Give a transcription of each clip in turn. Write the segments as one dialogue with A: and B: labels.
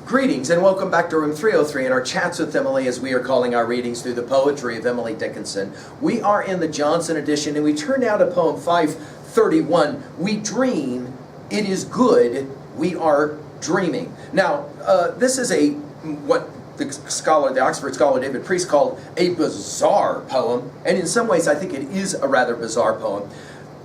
A: Greetings and welcome back to Room 303 and our chats with Emily, as we are calling our readings through the poetry of Emily Dickinson. We are in the Johnson edition and we turn now to poem 531, We Dream, It Is Good, We Are Dreaming. Now, this is what the Oxford scholar David Priest called a bizarre poem, and in some ways I think it is a rather bizarre poem.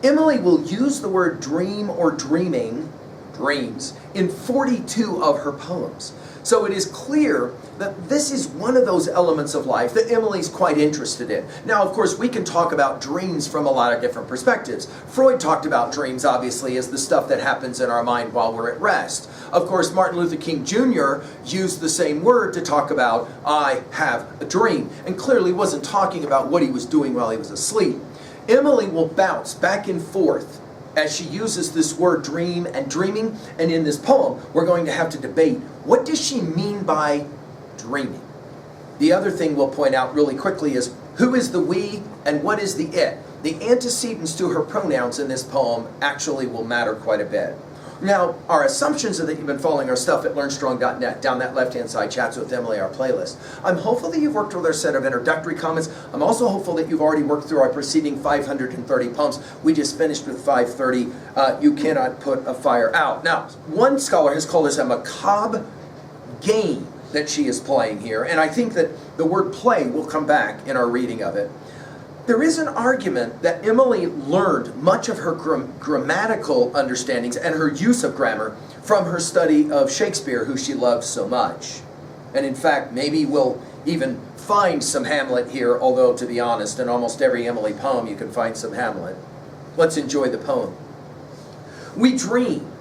A: Emily will use the word dream or dreaming, dreams, in 42 of her poems. So it is clear that this is one of those elements of life that Emily's quite interested in. Now, of course, we can talk about dreams from a lot of different perspectives. Freud talked about dreams, obviously, as the stuff that happens in our mind while we're at rest. Of course, Martin Luther King Jr. used the same word to talk about, I have a dream, and clearly wasn't talking about what he was doing while he was asleep. Emily will bounce back and forth as she uses this word dream and dreaming, and in this poem we're going to have to debate, what does she mean by dreaming? The other thing we'll point out really quickly is, who is the we and what is the it? The antecedents to her pronouns in this poem actually will matter quite a bit. Now, our assumptions are that you've been following our stuff at LearnStrong.net, down that left-hand side, Chats with Emily, our playlist. I'm hopeful that you've worked with our set of introductory comments. I'm also hopeful that you've already worked through our preceding 530 poems. We just finished with 530, You Cannot Put a Fire Out. Now, one scholar has called this a macabre game that she is playing here, and I think that the word play will come back in our reading of it. There is an argument that Emily learned much of her grammatical understandings and her use of grammar from her study of Shakespeare, who she loves so much. And in fact, maybe we'll even find some Hamlet here, although to be honest, in almost every Emily poem you can find some Hamlet. Let's enjoy the poem. We dream.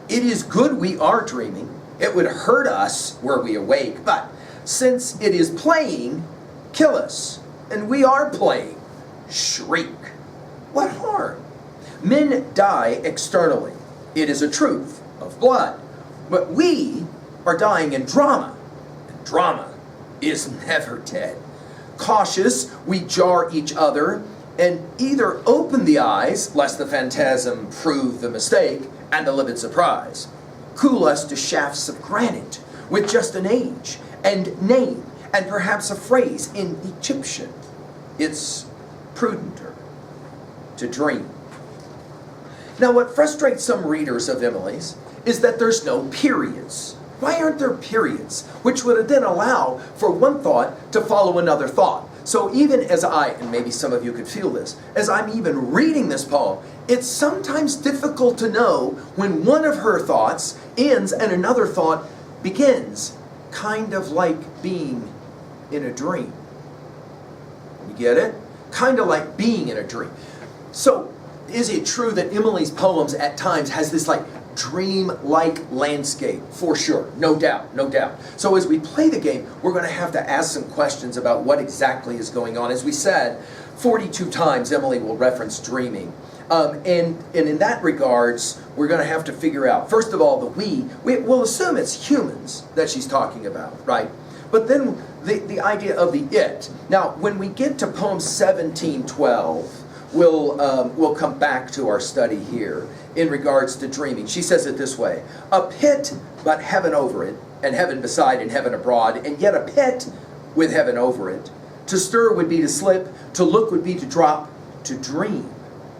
A: It is good we are dreaming. It would hurt us were we awake, but since it is playing, kill us. And we are playing. Shriek. What harm? Men die externally. It is a truth of blood. But we are dying in drama. And drama is never dead. Cautious, we jar each other and either open the eyes, lest the phantasm prove the mistake and the livid surprise. Cool us to shafts of granite with just an age and name and perhaps a phrase in Egyptian. It's prudenter to dream. Now, what frustrates some readers of Emily's is that there's no periods. Why aren't there periods? Which would then allow for one thought to follow another thought. So even as and maybe some of you could feel this, as I'm even reading this poem, it's sometimes difficult to know when one of her thoughts ends and another thought begins, kind of like being in a dream. You get it? Kind of like being in a dream. So, is it true that Emily's poems at times has this like dream-like landscape? For sure, no doubt, no doubt. So as we play the game, we're going to have to ask some questions about what exactly is going on. As we said, 42 times Emily will reference dreaming. And in that regards, we're going to have to figure out, first of all, we'll assume it's humans that she's talking about, right? But then the idea of the it. Now, when we get to poem 1712, we'll come back to our study here in regards to dreaming. She says it this way: a pit, but heaven over it, and heaven beside and heaven abroad, and yet a pit with heaven over it. To stir would be to slip, to look would be to drop, to dream,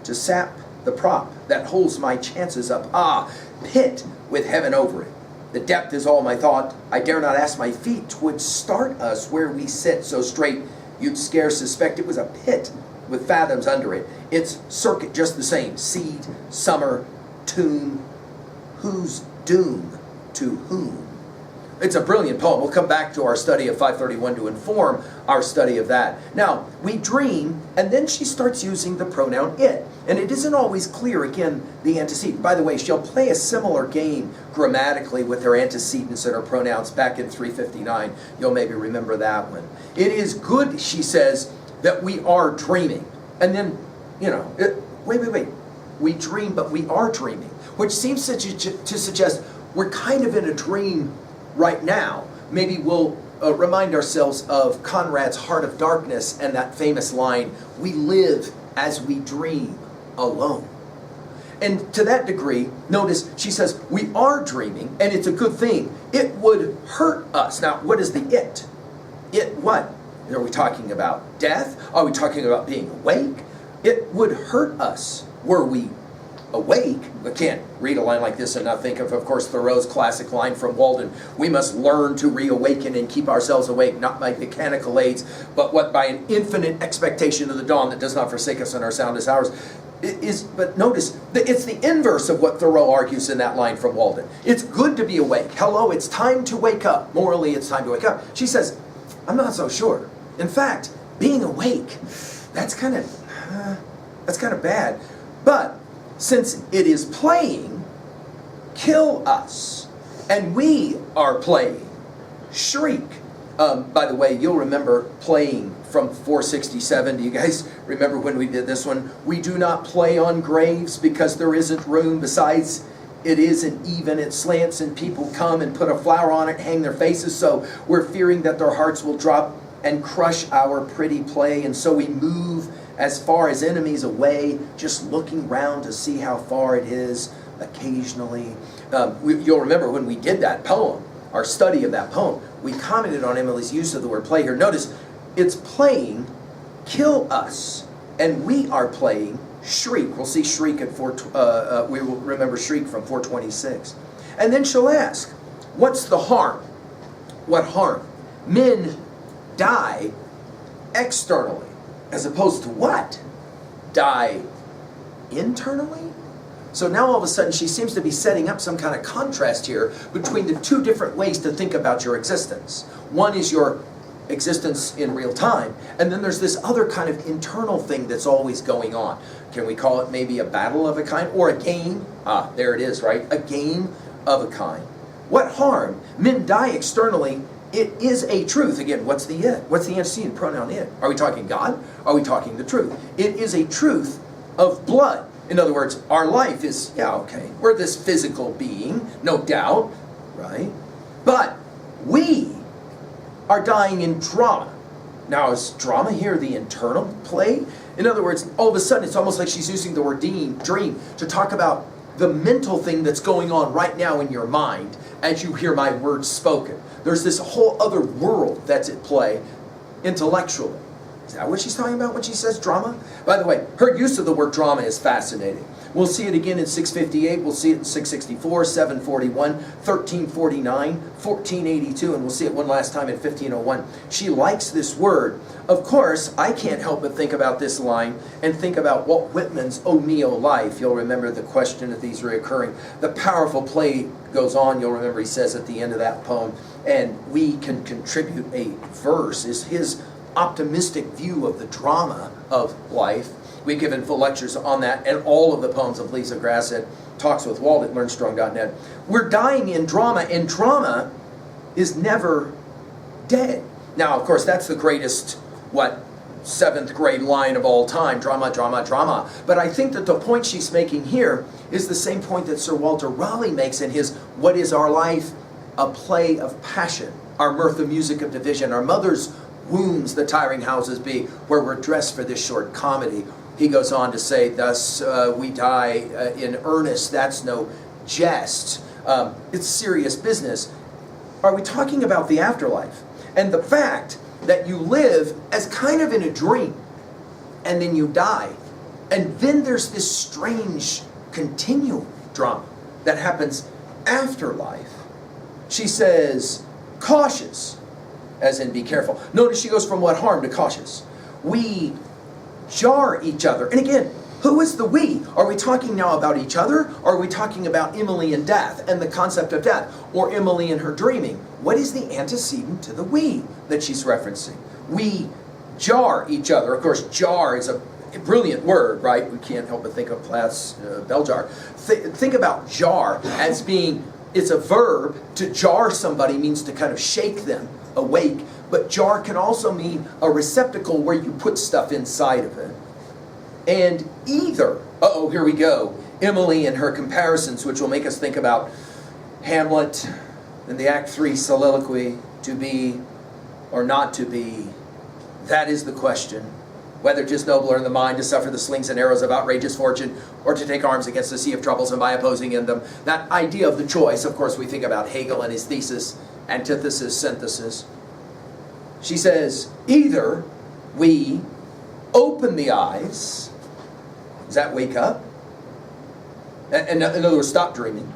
A: to sap the prop that holds my chances up. Ah, pit with heaven over it. The depth is all my thought. I dare not ask my feet. 'Twould start us where we sit so straight you'd scarce suspect it was a pit with fathoms under it. Its circuit just the same. Seed, summer, tomb. Whose doom to whom? It's a brilliant poem. We'll come back to our study of 531 to inform our study of that. Now, we dream, and then she starts using the pronoun it. And it isn't always clear, again, the antecedent. By the way, she'll play a similar game grammatically with her antecedents and her pronouns back in 359. You'll maybe remember that one. It is good, she says, that we are dreaming. And then, wait. We dream, but we are dreaming. Which seems to suggest we're kind of in a dream right now. Maybe we'll remind ourselves of Conrad's Heart of Darkness and that famous line, we live as we dream alone. And to that degree, notice she says, we are dreaming, and it's a good thing. It would hurt us. Now, what is the it? It what? Are we talking about death? Are we talking about being awake? It would hurt us were we awake. We can't read a line like this and not think of course, Thoreau's classic line from Walden. We must learn to reawaken and keep ourselves awake, not by mechanical aids, but what by an infinite expectation of the dawn that does not forsake us in our soundest hours. But notice, it's the inverse of what Thoreau argues in that line from Walden. It's good to be awake. Hello, it's time to wake up. Morally, it's time to wake up. She says, I'm not so sure. In fact, being awake, that's kind of bad. But since it is playing, kill us, and we are playing, shriek. By the way, you'll remember playing from 467. Do you guys remember when we did this one? We do not play on graves because there isn't room. Besides, it isn't even. It slants and people come and put a flower on it, hang their faces. So we're fearing that their hearts will drop and crush our pretty play. And so we move as far as enemies away, just looking round to see how far it is occasionally. You'll remember when we did that poem, our study of that poem, we commented on Emily's use of the word play here. Notice, it's playing, kill us, and we are playing, shriek. We'll see shriek at we will remember shriek from 426. And then she'll ask, what's the harm? What harm? Men die externally, as opposed to what? Die internally? So now all of a sudden she seems to be setting up some kind of contrast here between the two different ways to think about your existence. One is your existence in real time, and then there's this other kind of internal thing that's always going on. Can we call it maybe a battle of a kind, or a game? Ah, there it is, right? A game of a kind. What harm? Men die externally. It is a truth. Again, what's the it? What's the antecedent pronoun it? Are we talking God? Are we talking the truth? It is a truth of blood. In other words, our life is, we're this physical being, no doubt, right? But we are dying in drama. Now, is drama here the internal play? In other words, all of a sudden, it's almost like she's using the word dream to talk about the mental thing that's going on right now in your mind as you hear my words spoken. There's this whole other world that's at play intellectually. Is that what she's talking about when she says drama? By the way, her use of the word drama is fascinating. We'll see it again in 658, we'll see it in 664, 741, 1349, 1482, and we'll see it one last time in 1501. She likes this word. Of course, I can't help but think about this line and think about Walt Whitman's O Neo Life. You'll remember the question of these reoccurring. The powerful play goes on, you'll remember he says at the end of that poem, and we can contribute a verse, is his optimistic view of the drama of life. We've given full lectures on that and all of the poems of Lisa Grass at Talks with Walt at LearnStrong.net. We're dying in drama, and drama is never dead. Now, of course, that's the greatest, 7th grade line of all time, drama, drama, drama. But I think that the point she's making here is the same point that Sir Walter Raleigh makes in his What is Our Life? A Play of Passion, our mirth of music of division, our mother's wombs the tiring houses be, where we're dressed for this short comedy. He goes on to say, thus we die in earnest, that's no jest. It's serious business. Are we talking about the afterlife? And the fact that you live as kind of in a dream, and then you die. And then there's this strange continual drama that happens after life. She says, cautious, as in be careful. Notice she goes from what harm to cautious. We jar each other. And again, who is the we? Are we talking now about each other? Or are we talking about Emily and death and the concept of death? Or Emily and her dreaming? What is the antecedent to the we that she's referencing? We jar each other. Of course, jar is a brilliant word, right? We can't help but think of Plath's bell jar. Think about jar as being, it's a verb. To jar somebody means to kind of shake them awake. But jar can also mean a receptacle where you put stuff inside of it. And either, here we go, Emily and her comparisons, which will make us think about Hamlet and the Act 3 soliloquy, to be or not to be. That is the question. whether 'tis nobler in the mind to suffer the slings and arrows of outrageous fortune, or to take arms against the sea of troubles, and by opposing in them. That idea of the choice, of course, we think about Hegel and his thesis, antithesis, synthesis. She says, either we open the eyes, does that wake up? And in other words, stop dreaming,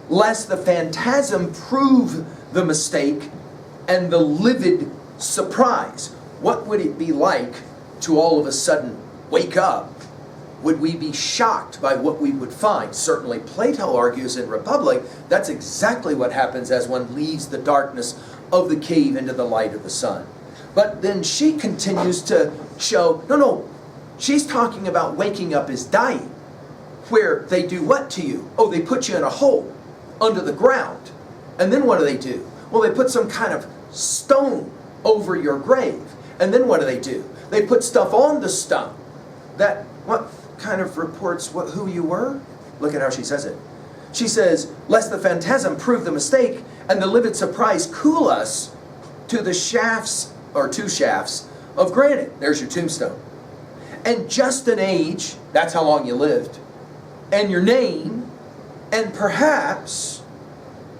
A: lest the phantasm prove the mistake and the livid surprise. What would it be like to all of a sudden wake up? Would we be shocked by what we would find? Certainly Plato argues in Republic, that's exactly what happens as one leaves the darkness of the cave into the light of the sun. But then she continues to show, no, she's talking about waking up as dying, where they do what to you? Oh, they put you in a hole under the ground. And then what do? Well, they put some kind of stone over your grave. And then what do? They put stuff on the stone that, what kind of reports who you were? Look at how she says it. She says, lest the phantasm prove the mistake and the livid surprise cool us to the shafts, or 2 shafts, of granite. There's your tombstone. And just an age, that's how long you lived, and your name, and perhaps,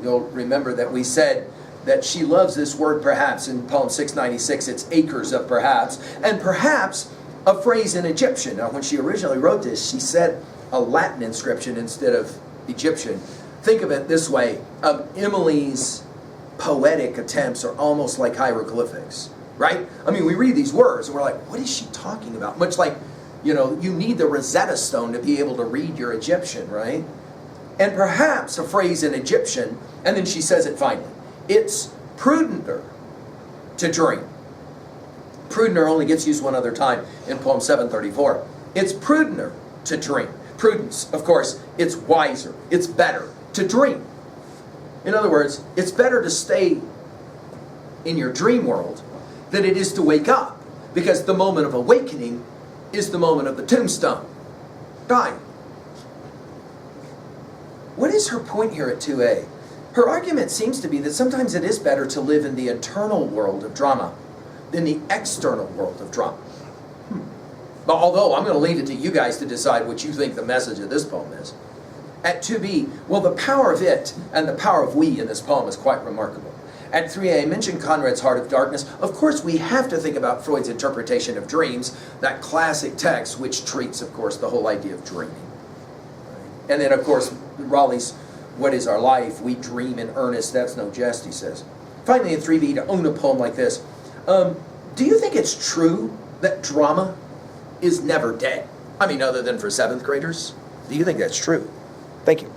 A: you'll remember that we said that she loves this word perhaps in poem 696, it's acres of perhaps, and perhaps a phrase in Egyptian. Now when she originally wrote this, she said a Latin inscription instead of Egyptian. Think of it this way, Emily's poetic attempts are almost like hieroglyphics, right? I mean, we read these words and we're like, what is she talking about? Much like, you need the Rosetta Stone to be able to read your Egyptian, right? And perhaps a phrase in Egyptian, and then she says it finally. It's prudenter to dream. Prudenter only gets used one other time in poem 734. It's prudenter to dream. Prudence, of course, it's wiser, it's better to dream. In other words, it's better to stay in your dream world than it is to wake up, because the moment of awakening is the moment of the tombstone. Dying. What is her point here at 2a? Her argument seems to be that sometimes it is better to live in the internal world of drama than the external world of drama. But although I'm going to leave it to you guys to decide what you think the message of this poem is. At 2b, well, the power of it and the power of we in this poem is quite remarkable. At 3a, I mentioned Conrad's Heart of Darkness. Of course, we have to think about Freud's interpretation of dreams, that classic text which treats, of course, the whole idea of dreaming. And then, of course, Raleigh's What is Our Life? We dream in earnest, that's no jest, he says. Finally, in 3b, to own a poem like this, do you think it's true that drama is never dead? I mean, other than for 7th graders? Do you think that's true? Thank you.